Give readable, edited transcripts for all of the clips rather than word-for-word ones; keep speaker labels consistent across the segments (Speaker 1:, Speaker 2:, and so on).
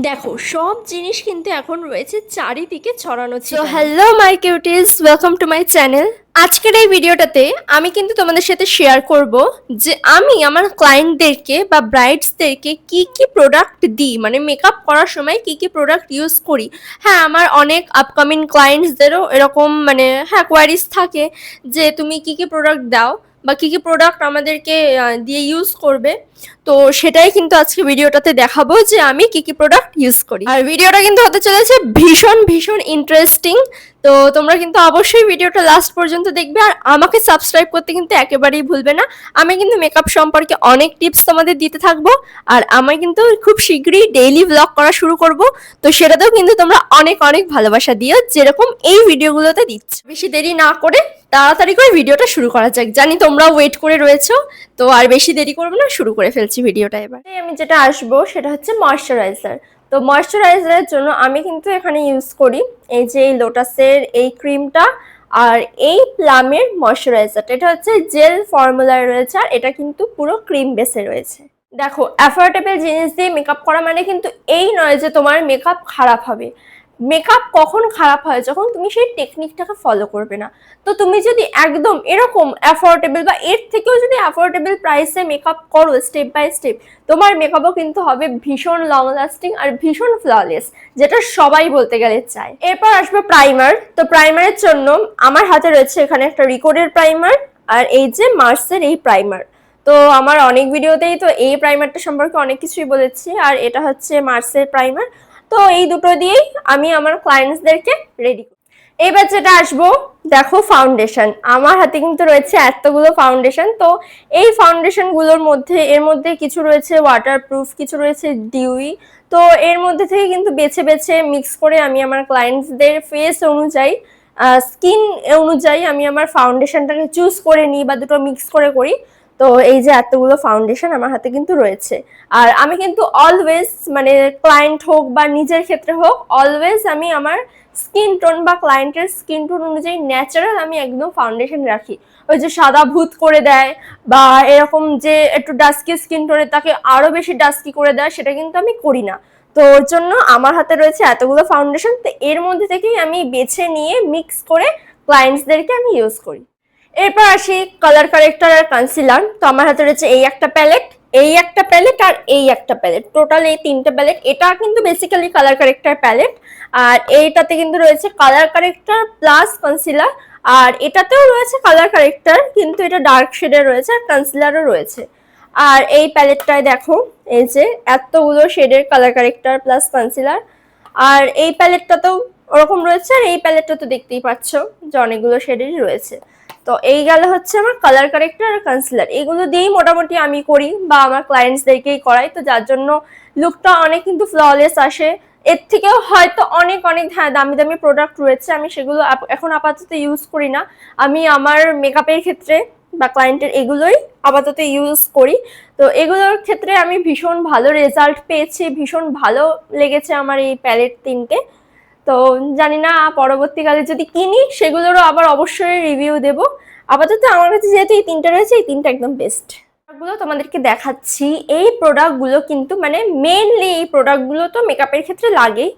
Speaker 1: দেখো সব জিনিস কিন্তু এখন রয়েছে চারিদিকে ছড়ানো
Speaker 2: সো
Speaker 1: ছিটানো।
Speaker 2: Hello my cuties, welcome to my channel. আজকের এই ভিডিওটাতে আমি কিন্তু তোমাদের সাথে শেয়ার করব যে আমি আমার ক্লায়েন্টদেরকে বা ব্রাইডসদেরকে কি কি প্রোডাক্ট দিই, মানে মেকআপ করার সময় কি কি প্রোডাক্ট ইউজ করি। হ্যাঁ, আমার অনেক আপকামিং ক্লায়েন্টসদেরও এরকম হ্যাঁ কোয়ারিজ থাকে যে তুমি কি কি প্রোডাক্ট দাও বা কি কি প্রোডাক্ট আমাদেরকে দিয়ে ইউজ করবে। তো সেটাই কিন্তু আজকে ভিডিওটাতে দেখাবো যে আমি কি কি প্রোডাক্ট ইউজ করি। আর ভিডিওটা কিন্তু হতে চলেছে ভীষণ ভীষণ ইন্টারেস্টিং। তো তোমরা কিন্তু অবশ্যই ভিডিওটা লাস্ট পর্যন্ত দেখবে আর আমাকে সাবস্ক্রাইব করতে কিন্তু একেবারেই ভুলবে না। আমি কিন্তু মেকআপ সম্পর্কে অনেক টিপস তোমাদের দিতে থাকবো আর আমি কিন্তু খুব শীঘ্রই ডেইলি ব্লগ করা শুরু করব। তো সেটাতেও কিন্তু তোমরা অনেক অনেক ভালোবাসা দিও, যেরকম এই ভিডিওগুলোতে দিচ্ছ। বেশি দেরি না করে তাড়াতাড়ি করে ভিডিওটা শুরু করা যাক, জানি তোমরা ওয়েট করে রয়েছো। তো আর বেশি দেরি করবো না, শুরু করে ফেলছি ভিডিওটা। এবার আমি যেটা আসবো সেটা হচ্ছে ময়শ্চারাইজার। তো ময়শ্চারাইজারের জন্য আমি কিন্তু এখানে ইউজ করি এই যে এই লোটাসের এই ক্রিমটা আর এই প্লামের ময়শ্চারাইজারটা। এটা হচ্ছে জেল ফর্মুলায় রয়েছে আর এটা কিন্তু পুরো ক্রিম বেসে রয়েছে। দেখো, অ্যাফোর্ডেবল জিনিস দিয়ে মেকআপ করা মানে কিন্তু এই নয় যে তোমার মেকআপ খারাপ হবে। মেকআপ কখন খারাপ হয়? যখন তুমি সেই টেকনিকটাকে ফলো করবে না। তো তুমি যদি একদম এরকম অ্যাফোর্ডেবল বা এর থেকেও যদি অ্যাফোর্ডেবল প্রাইসে মেকআপ করো স্টেপ বাই স্টেপ, তোমার মেকআপও কিন্তু হবে ভীষণ লং লাস্টিং আর ভীষণ ফ্ললেস, যেটা সবাই বলতে গেলে চায়। এরপর আসবে প্রাইমার। তো প্রাইমারের জন্য আমার হাতে রয়েছে এখানে একটা রিকোডের প্রাইমার আর এই যে মার্সের এই প্রাইমার। তো আমার অনেক ভিডিওতেই তো এই প্রাইমারটা সম্পর্কে অনেক কিছুই বলেছি আর এটা হচ্ছে মার্সের প্রাইমার। তো এই দুটো দিয়েই আমি আমার ক্লায়েন্টসদেরকে রেডি করি। এবার যেটা আসবো, দেখো ফাউন্ডেশন। আমার হাতে কিন্তু রয়েছে এতগুলো ফাউন্ডেশন। তো এই ফাউন্ডেশনগুলোর মধ্যে এর মধ্যে কিছু রয়েছে ওয়াটারপ্রুফ, কিছু রয়েছে ডিউই। তো এর মধ্যে থেকে কিন্তু বেছে বেছে মিক্স করে আমি আমার ক্লায়েন্টসদের ফেস অনুযায়ী, স্কিন অনুযায়ী আমি আমার ফাউন্ডেশনটাকে চুজ করে নিই বা দুটো মিক্স করে করি। তো এই যে এতগুলো ফাউন্ডেশন আমার হাতে কিন্তু রয়েছে আর আমি কিন্তু অলওয়েজ, মানে ক্লায়েন্ট হোক বা নিজের ক্ষেত্রে হোক, অলওয়েজ আমি আমার স্কিন টোন বা ক্লায়েন্টের স্কিন টোন অনুযায়ী ন্যাচারাল আমি একদম ফাউন্ডেশন রাখি। ওই যে সাদা ভূত করে দেয় বা এরকম যে একটু ডাস্কি স্কিন টোনে তাকে আরো বেশি ডাস্কি করে দেয়, সেটা কিন্তু আমি করি না। তো ওর জন্য আমার হাতে রয়েছে এতগুলো ফাউন্ডেশন। তো এর মধ্যে থেকেই আমি বেছে নিয়ে মিক্স করে ক্লায়েন্টসদেরকে আমি ইউজ করি। এরপর আসি কালার কারেক্টর আর কনসিলার। তো আমার হাতে রয়েছে এই একটা প্যালেট, এই একটা প্যালেট আর এই একটা প্যালেট, টোটাল এই তিনটে প্যালেট। এটা কিন্তু বেসিক্যালি কালার কারেক্টর প্যালেট আর এইটাতে কিন্তু রয়েছে কালার কারেক্টর প্লাস কনসিলার আর এটাতেও রয়েছে কালার কারেক্টর কিন্তু এটা ডার্ক শেডে রয়েছে আর কনসিলারও রয়েছে। আর এই প্যালেটটায় দেখো এই যে এতগুলো শেডের কালার কারেক্টর প্লাস কনসিলার। আর এই প্যালেটটাতেও ওরকম রয়েছে আর এই প্যালেটটা তো দেখতেই পাচ্ছ যে অনেকগুলো শেডেরই রয়েছে। তো এই গেল হচ্ছে আমার কালার কারেক্টর আর কনসিলার। এগুলো দিয়েই মোটামুটি আমি করি বা আমার ক্লায়েন্টসদেরকেই করাই, তো যার জন্য লুকটা অনেক কিন্তু ফ্ললেস আসে। এর থেকেও হয়তো অনেক অনেক হ্যাঁ দামি দামি প্রোডাক্ট রয়েছে, আমি সেগুলো এখন আপাতত ইউজ করি না। আমি আমার মেকআপের ক্ষেত্রে বা ক্লায়েন্টের এগুলোই আপাতত ইউজ করি। তো এগুলোর ক্ষেত্রে আমি ভীষণ ভালো রেজাল্ট পেয়েছি, ভীষণ ভালো লেগেছে আমার এই প্যালেট তিনটে। তো জানি না পরবর্তীকালে যদি কিনি সেগুলোরও আবার অবশ্যই রিভিউ দেব। আপাতত আমার কাছে যেহেতু এই তিনটা রয়েছে, এই তিনটা একদম বেস্ট। গুলো তোমাদেরকে দেখাচ্ছি। এই প্রোডাক্টগুলো কিন্তু মেইনলি এই প্রোডাক্টগুলো তো মেকআপের ক্ষেত্রে লাগেই।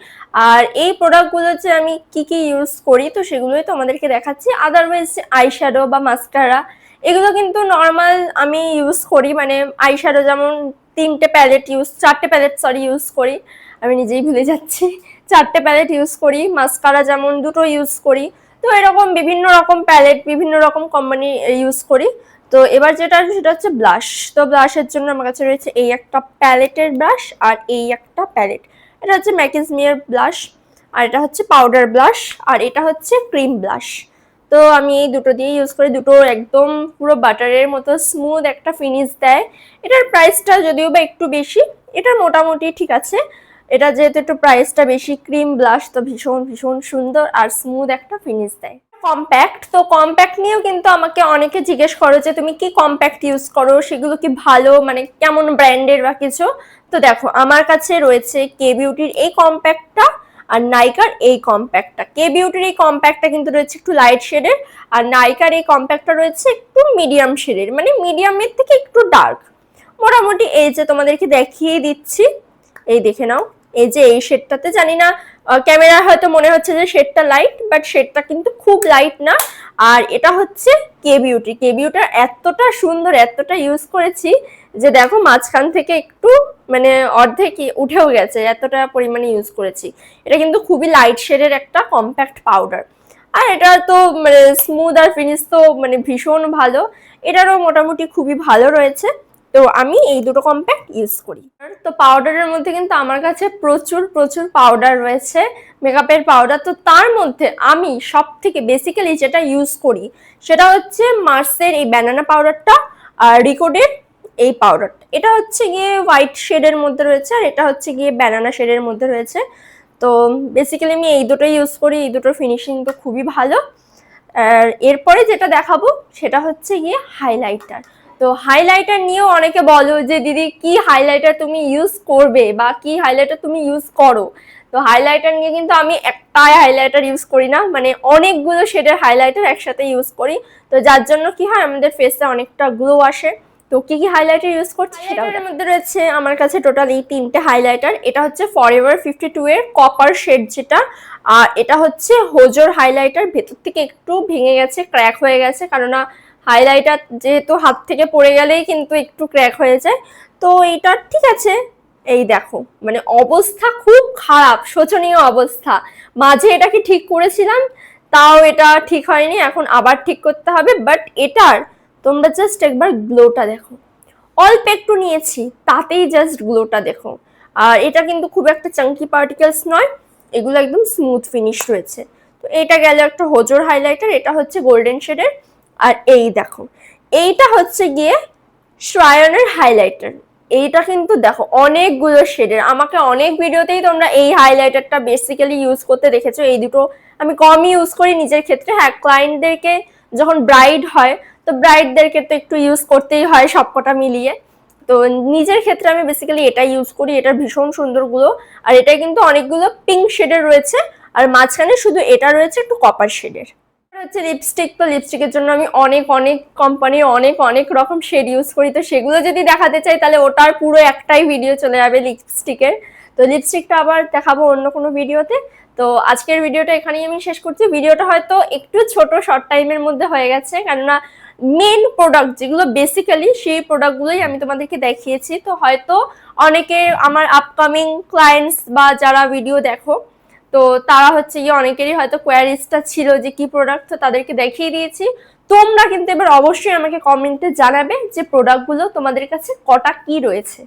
Speaker 2: আর এই প্রোডাক্টগুলো যে আমি কি কি ইউজ করি তো সেগুলোই তোমাদেরকে দেখাচ্ছি। আদারওয়াইজ আইশ্যাডো বা মাস্কারা এগুলো কিন্তু নর্মাল আমি ইউজ করি, আইশ্যাডো যেমন চারটে প্যালেট ইউজ করি। আমি নিজেই ভুলে যাচ্ছি। চারটে প্যালেট ইউজ করি, মাস্কারা যেমন দুটো ইউজ করি। তো এরকম বিভিন্ন রকম প্যালেট বিভিন্ন রকম কোম্পানি ইউজ করি। তো এবার যেটা আছে সেটা হচ্ছে ব্লাশ। তো ব্লাশের জন্য আমার কাছে রয়েছে এই একটা প্যালেটের ব্লাশ আর এই একটা প্যালেট। এটা হচ্ছে ম্যাকিজমিয়ার ব্লাশ আর এটা হচ্ছে পাউডার ব্লাশ আর এটা হচ্ছে ক্রিম ব্লাশ। তো আমি এই দুটো দিয়ে ইউজ করি। দুটো একদম পুরো বাটারের মতো স্মুথ একটা ফিনিশ দেয়। এটার প্রাইসটা যদিও বা একটু বেশি, এটা মোটামুটি ঠিক আছে। এটা যেহেতু একটু প্রাইসটা বেশি, ক্রিম ব্লাশ তো ভীষণ ভীষণ সুন্দর আর স্মুথ একটা ফিনিশ দেয়। কম্প্যাক্ট, তো কম্প্যাক্ট নিয়েও কিন্তু আমাকে অনেকে জিজ্ঞেস করো যে তুমি কি কম্প্যাক্ট ইউজ করো, সেগুলো কি ভালো, কেমন ব্র্যান্ডের বা কিছু। তো দেখো আমার কাছে রয়েছে কে বিউটির এই কম্প্যাক্টটা আর নাইকার এই কম্প্যাক্টটা। কে বিউটির এই কম্প্যাক্টটা কিন্তু রয়েছে একটু লাইট শেডের আর নাইকার এই কম্প্যাক্টটা রয়েছে একটু মিডিয়াম শেডের, মিডিয়ামের থেকে একটু ডার্ক। মোটামুটি এই যে তোমাদেরকে দেখিয়ে দিচ্ছি, এই দেখে নাও। এই যে এই শেডটাতে, জানি না ক্যামেরায় হয়তো মনে হচ্ছে যে শেডটা লাইট, বাট শেডটা কিন্তু খুব লাইট না। আর এটা হচ্ছে কে বিউটি। কে বিউটির এতটা সুন্দর, এতটা ইউজ করেছি যে দেখো মাঝখান থেকে একটু মানে অর্ধেক উঠেও গেছে, এতটা পরিমাণে ইউজ করেছি। এটা কিন্তু খুবই লাইট শেডের একটা কম্প্যাক্ট পাউডার। আর এটা তো মানে স্মুথ আর ফিনিশ তো মানে ভীষণ ভালো, এটারও মোটামুটি খুবই ভালো রয়েছে। তো আমি এই দুটো কম্প্যাক্ট ইউজ করি। তো পাউডারের মধ্যে কিন্তু আমার কাছে প্রচুর প্রচুর পাউডার রয়েছে, মেকআপের পাউডার। তো তার মধ্যে আমি সব থেকে বেসিক্যালি যেটা ইউজ করি সেটা হচ্ছে মার্সের এই ব্যানানা পাউডারটা, আর রিকোডের এই পাউডারটা। এটা হচ্ছে গিয়ে হোয়াইট শেডের মধ্যে রয়েছে, আর এটা হচ্ছে গিয়ে ব্যানানা শেডের মধ্যে রয়েছে। তো বেসিক্যালি আমি এই দুটোই ইউজ করি, এই দুটোর ফিনিশিং তো খুবই ভালো। আর এরপরে যেটা দেখাবো সেটা হচ্ছে গিয়ে হাইলাইটার। তো হাইলাইটার নিয়েও অনেকে বলো যে দিদি কি হাইলাইটার তুমি ইউজ করবে বা কি হাইলাইটার তুমি ইউজ করো। তো হাইলাইটার নিয়ে কিন্তু আমি একটাই হাইলাইটার ইউজ করি না, মানে অনেকগুলো শেডের হাইলাইটার একসাথে ইউজ করি। তো যার জন্য কি হয়, আমাদের ফেসে অনেকটা গ্লো আসে। তো কি কি হাইলাইটার ইউজ করছি সেটার মধ্যে রয়েছে আমার কাছে টোটাল এই 3টে হাইলাইটার। এটা হচ্ছে ফরএভার 52 এর কপার শেড যেটা, আর এটা হচ্ছে হোজোর হাইলাইটার। ভেতর থেকে একটু ভেঙে গেছে, ক্র্যাক হয়ে গেছে, কারণ হাইলাইটার যেহেতু হাত থেকে পড়ে গেলেই কিন্তু একটু ক্র্যাক হয়ে যায়। তো এইটা ঠিক আছে। এই দেখো মানে অবস্থা খুব খারাপ, শোচনীয় অবস্থা। মাঝে এটাকে ঠিক করেছিলাম, তাও এটা ঠিক হয়নি, এখন আবার ঠিক করতে হবে। বাট এটার তোমরা জাস্ট একবার গ্লোটা দেখো, অল্প একটু নিয়েছি তাতেই জাস্ট গ্লোটা দেখো। আর এটা কিন্তু খুব একটা চাঙ্কি পার্টিকেলস নয়, এগুলো একদম স্মুথ ফিনিশ রয়েছে। তো এটা গেল একটা হোজোর হাইলাইটার, এটা হচ্ছে গোল্ডেন শেডের। আর এই দেখো এইটা হচ্ছে গিয়ে শ্রায়নের হাইলাইটার। এইটা কিন্তু দেখো অনেকগুলো শেডের, আমাকে অনেক ভিডিওতেই তোমরা এই হাইলাইটারটা বেসিক্যালি ইউজ করতে দেখেছো। এই দুটো আমি কমই ইউজ করি নিজের ক্ষেত্রে। হ্যাঁ, ক্লায়েন্টদেরকে যখন ব্রাইড হয় তো ব্রাইডদেরকে তো একটু ইউজ করতেই হয় সবকটা মিলিয়ে। তো নিজের ক্ষেত্রে আমি বেসিক্যালি এটা ইউজ করি, এটার ভীষণ সুন্দর গুলো। আর এটা কিন্তু অনেকগুলো পিঙ্ক শেডের রয়েছে, আর মাঝখানে শুধু এটা রয়েছে একটু কপার শেডের। হচ্ছে লিপস্টিক। তো লিপস্টিকের জন্য আমি অনেক অনেক কোম্পানির অনেক অনেক রকম শেড ইউজ করি। তো সেগুলো যদি দেখাতে চাই তাহলে ওটার পুরো একটাই ভিডিও চলে যাবে লিপস্টিকের। তো লিপস্টিকটা আবার দেখাবো অন্য কোনো ভিডিওতে। তো আজকের ভিডিওটা এখানেই আমি শেষ করছি। ভিডিওটা হয়তো একটু ছোট, শর্ট টাইমের মধ্যে হয়ে গেছে, কেননা মেন প্রোডাক্ট যেগুলো বেসিক্যালি সেই প্রোডাক্টগুলোই আমি তোমাদেরকে দেখিয়েছি। তো হয়তো অনেকে আমার আপকামিং ক্লায়েন্টস বা যারা ভিডিও দেখো, তো তারা হচ্ছে গিয়ে অনেকেরই হয়তো কোয়ারিজটা ছিল যে কি প্রোডাক্ট, তো তাদেরকে দেখিয়ে দিয়েছি। তোমরা কিন্তু এবার অবশ্যই আমাকে কমেন্টে জানাবে যে প্রোডাক্টগুলো তোমাদের কাছে কটা কি রয়েছে।